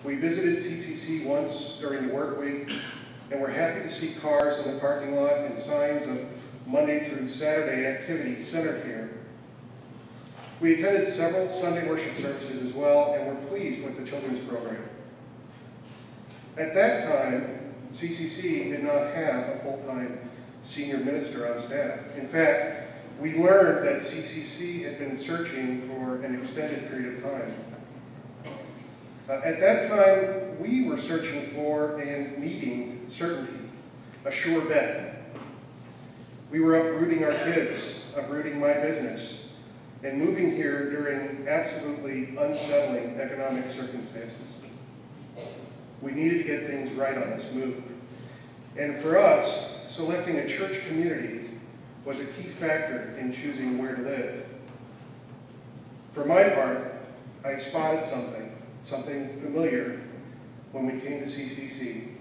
We visited CCC once during the work week, and we're happy to see cars in the parking lot and signs of Monday through Saturday activities centered here. We attended several Sunday worship services as well, and we're pleased with the children's program. At that time, CCC did not have a full-time senior minister on staff. In fact, we learned that CCC had been searching for an extended period of time. At that time, we were searching for and needing certainty, a sure bet. We were uprooting our kids, uprooting my business, and moving here during absolutely unsettling economic circumstances. We needed to get things right on this move. And for us, selecting a church community was a key factor in choosing where to live. For my part, I spotted something familiar when we came to CCC.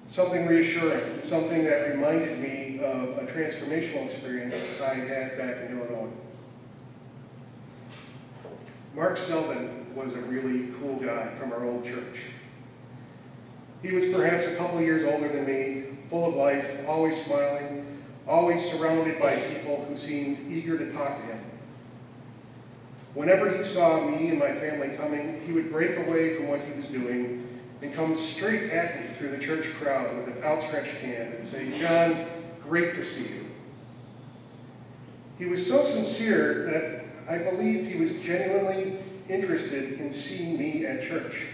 Something reassuring, something that reminded me of a transformational experience I had back in Illinois. Mark Selvin was a really cool guy from our old church. He was perhaps a couple years older than me, full of life, always smiling, always surrounded by people who seemed eager to talk to him. Whenever he saw me and my family coming, he would break away from what he was doing and come straight at me through the church crowd with an outstretched hand and say, "John, great to see you." He was so sincere that I believed he was genuinely interested in seeing me at church.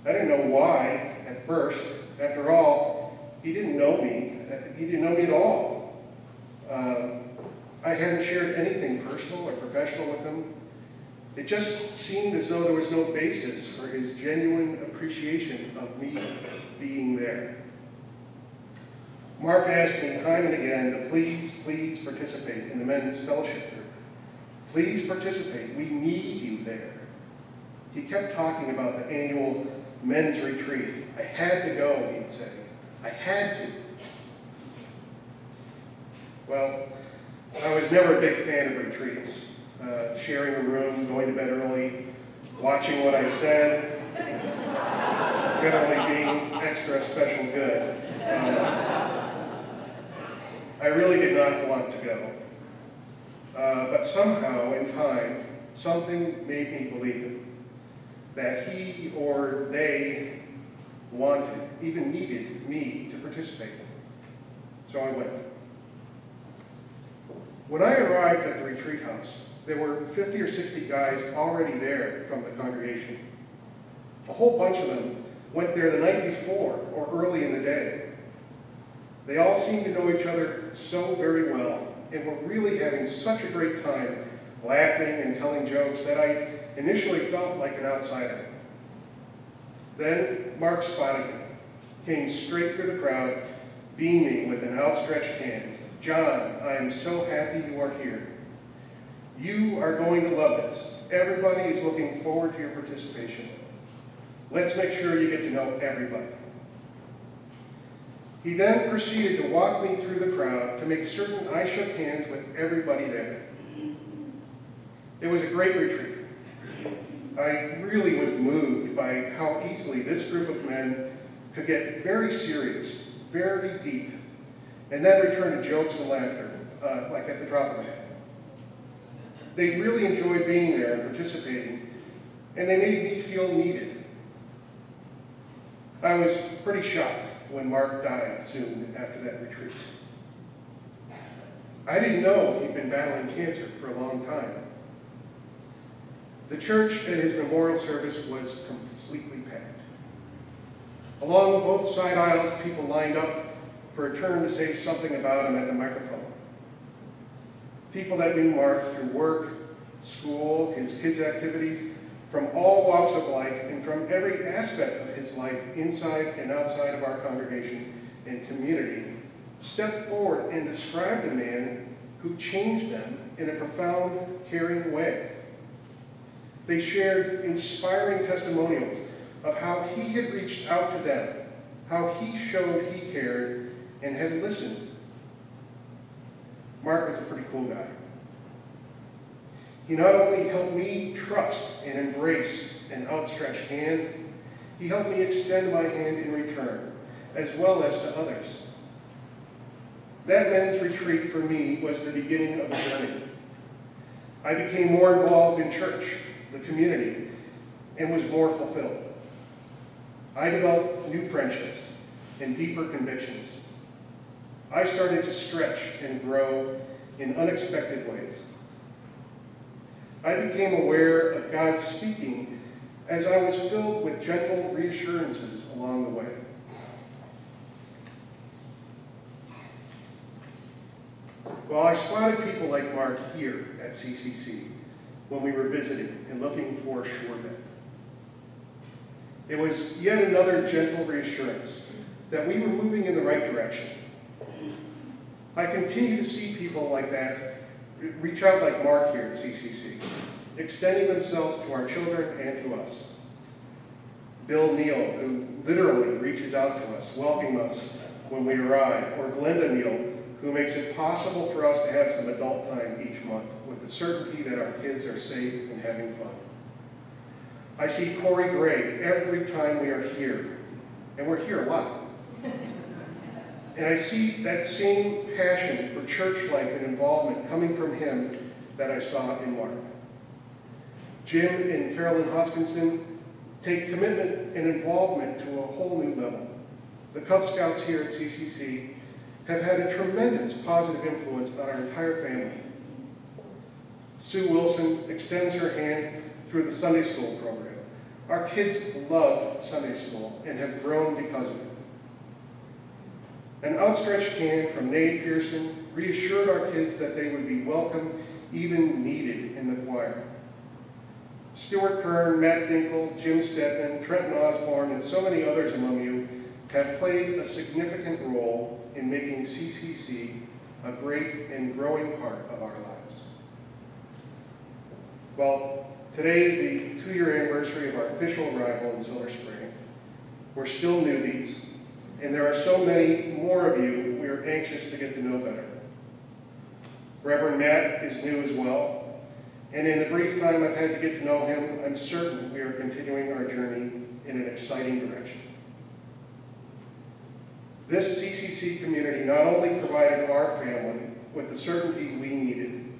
I didn't know why at first. After all, he didn't know me. He didn't know me at all. I hadn't shared anything personal or professional with him. It just seemed as though there was no basis for his genuine appreciation of me being there. Mark asked me time and again to please participate in the men's fellowship group. Please participate. We need you there. He kept talking about the annual men's retreat. I had to go, he'd say. I had to. Well, I was never a big fan of retreats. Sharing a room, going to bed early, watching what I said, generally being extra special good. I really did not want to go. But somehow, in time, something made me believe it. That he or they wanted, even needed me to participate. So I went. When I arrived at the retreat house, there were 50 or 60 guys already there from the congregation. A whole bunch of them went there the night before or early in the day. They all seemed to know each other so very well and were really having such a great time laughing and telling jokes that I initially felt like an outsider. Then Mark spotted me, came straight through the crowd, beaming with an outstretched hand. "John, I am so happy you are here. You are going to love this. Everybody is looking forward to your participation. Let's make sure you get to know everybody." He then proceeded to walk me through the crowd to make certain I shook hands with everybody there. It was a great retreat. I really was moved by how easily this group of men could get very serious, very deep, and then return to jokes and laughter, like at the drop of a hat. They really enjoyed being there and participating, and they made me feel needed. I was pretty shocked when Mark died soon after that retreat. I didn't know he'd been battling cancer for a long time. The church at his memorial service was completely packed. Along both side aisles, people lined up for a turn to say something about him at the microphone. People that knew Mark through work, school, his kids' activities, from all walks of life and from every aspect of his life inside and outside of our congregation and community, stepped forward and described a man who changed them in a profound, caring way. They shared inspiring testimonials of how he had reached out to them, how he showed he cared and had listened. Mark was a pretty cool guy. He not only helped me trust and embrace an outstretched hand, he helped me extend my hand in return, as well as to others. That men's retreat for me was the beginning of a journey. I became more involved in church, the community, and was more fulfilled. I developed new friendships and deeper convictions. I started to stretch and grow in unexpected ways. I became aware of God speaking as I was filled with gentle reassurances along the way. Well, I spotted people like Mark here at CCC when we were visiting and looking for a shore bet. It was yet another gentle reassurance that we were moving in the right direction. I continue to see people like that reach out like Mark here at CCC, extending themselves to our children and to us. Bill Neal, who literally reaches out to us, welcoming us when we arrive, or Glenda Neal, who makes it possible for us to have some adult time each month with the certainty that our kids are safe and having fun. I see Corey Gray every time we are here, and we're here a lot. And I see that same passion for church life and involvement coming from him that I saw in Mark. Jim and Carolyn Hoskinson take commitment and involvement to a whole new level. The Cub Scouts here at CCC have had a tremendous positive influence on our entire family. Sue Wilson extends her hand through the Sunday school program. Our kids love Sunday school and have grown because of it. An outstretched hand from Nate Pearson reassured our kids that they would be welcome, even needed in the choir. Stuart Kern, Matt Dinkle, Jim Stedman, Trenton Osborne, and so many others among you have played a significant role in making CCC a great and growing part of our lives. Well, today is the 2-year anniversary of our official arrival in Silver Spring. We're still newbies, and there are so many more of you we are anxious to get to know better. Reverend Matt is new as well, and in the brief time I've had to get to know him, I'm certain we are continuing our journey in an exciting direction. This CCC community not only provided our family with the certainty we needed,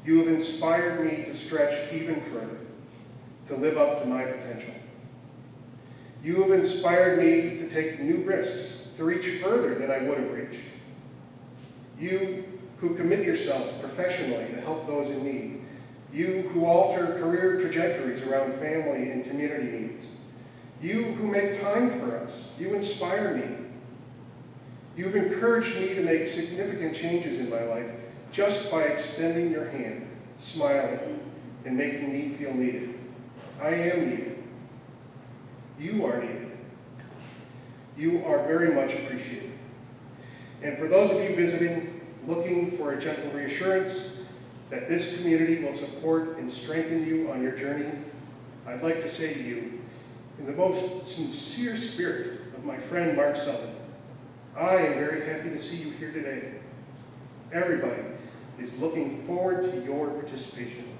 you have inspired me to stretch even further, to live up to my potential. You have inspired me to take new risks, to reach further than I would have reached. You who commit yourselves professionally to help those in need. You who alter career trajectories around family and community needs. You who make time for us. You inspire me. You've encouraged me to make significant changes in my life just by extending your hand, smiling, and making me feel needed. I am needed. You are needed. You are very much appreciated. And for those of you visiting, looking for a gentle reassurance that this community will support and strengthen you on your journey, I'd like to say to you, in the most sincere spirit of my friend Mark Sullivan, I am very happy to see you here today. Everybody is looking forward to your participation.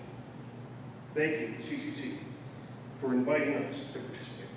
Thank you, CCC, for inviting us to participate.